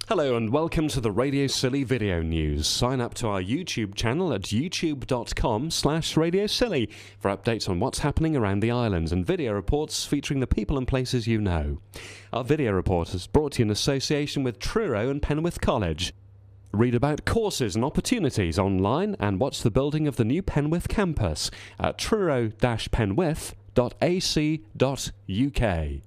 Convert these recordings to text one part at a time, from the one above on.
Hello and welcome to the Radio Scilly video news. Sign up to our YouTube channel at youtube.com/Radio Scilly for updates on what's happening around the islands and video reports featuring the people and places you know. Our video report is brought to you in association with Truro and Penwith College. Read about courses and opportunities online and watch the building of the new Penwith campus at truro-penwith.ac.uk.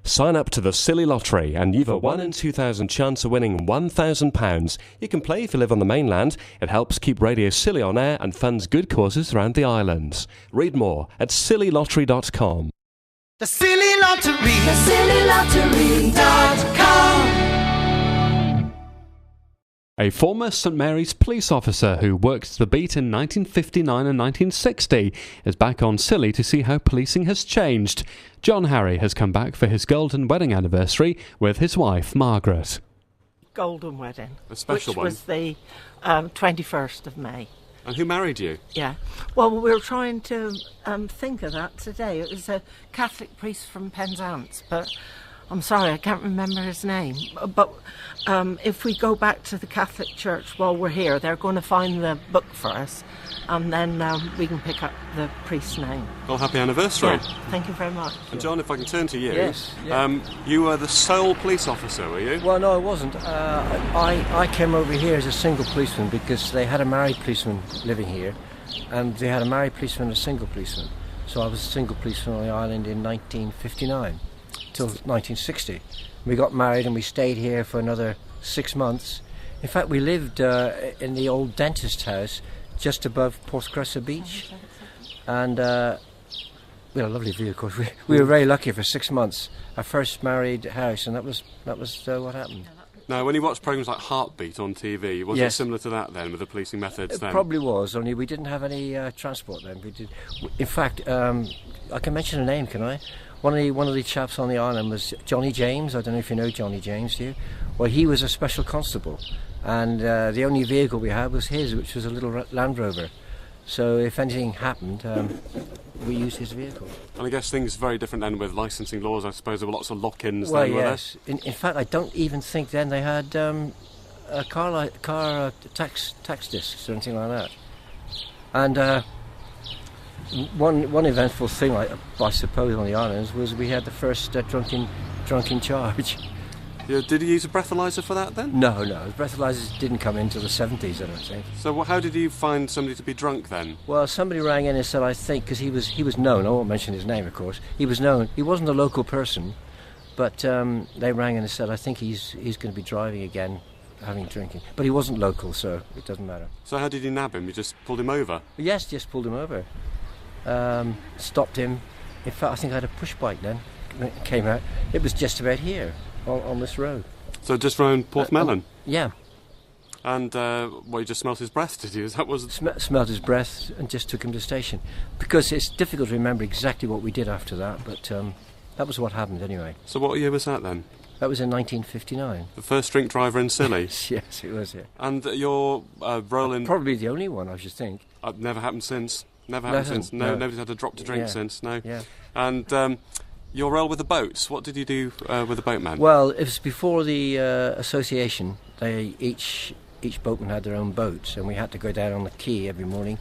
Sign up to the Scilly Lottery and you've a 1 in 2,000 chance of winning £1,000. You can play if you live on the mainland. It helps keep Radio Scilly on air and funds good causes around the islands. Read more at scillylottery.com. The Scilly Lottery, thecillylottery.com. A former St Mary's police officer who worked the beat in 1959 and 1960 is back on Scilly to see how policing has changed. John Harry has come back for his golden wedding anniversary with his wife, Margaret. Golden wedding. A special one? Which was the 21st of May. And who married you? Yeah. Well, we were trying to think of that today. It was a Catholic priest from Penzance, but I'm sorry, I can't remember his name. But if we go back to the Catholic Church while we're here, they're going to find the book for us, and then we can pick up the priest's name. Well, happy anniversary. Yeah, thank you very much. And John, if I can turn to you. Yes. Yeah. You were the sole police officer, were you? Well, no, I wasn't. I came over here as a single policeman because they had a married policeman living here, and they had a married policeman and a single policeman. So I was a single policeman on the island in 1959 till 1960. We got married and we stayed here for another 6 months. In fact, we lived in the old dentist house just above Portcressa Beach, and we had a lovely view. Of course, we were very lucky for 6 months. Our first married house, and that was what happened. Now, when you watch programmes like Heartbeat on TV, was it similar to that then, with the policing methods then? It probably was, only we didn't have any transport then. In fact, I can mention a name, can I? One of the chaps on the island was Johnny James. I don't know if you know Johnny James, do you? Well, he was a special constable, and the only vehicle we had was his, which was a little Land Rover. So if anything happened, we used his vehicle. And I guess things are very different then with licensing laws. I suppose there were lots of lock-ins well, then, were yes. In fact, I don't even think then they had car tax discs or anything like that. And one eventful thing, I suppose, on the islands was we had the first drunken charge. Yeah, did you use a breathalyser for that then? No, the breathalyzers didn't come in until the 70s, I don't think. So how did you find somebody to be drunk then? Well, somebody rang in and said, I think, because he was known, I won't mention his name, of course, he was known, he wasn't a local person, but they rang in and said, I think he's going to be driving again, having drinking. But he wasn't local, so it doesn't matter. So how did you nab him? You just pulled him over? Yes, just pulled him over. Stopped him. In fact, I think I had a push bike then. When it came out. It was just about here, on this road. So just round Porthmelon? Yeah. And you just smelt his breath, did you? Smelt his breath and just took him to station. Because it's difficult to remember exactly what we did after that, but that was what happened anyway. So what year was that then? That was in 1959. The first drink driver in Scilly? Yes, it was, yeah. And your role in... Probably the only one, I should think. Never happened since. Never happened since. No, nobody's had a drop to drink since. No. Yeah. And your role with the boats. What did you do with the boatman? Well, it was before the association. They each boatman had their own boats, and we had to go down on the quay every morning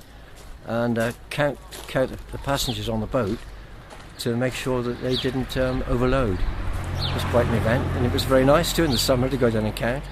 and count the passengers on the boat to make sure that they didn't overload. It was quite an event, and it was very nice too in the summer to go down and count.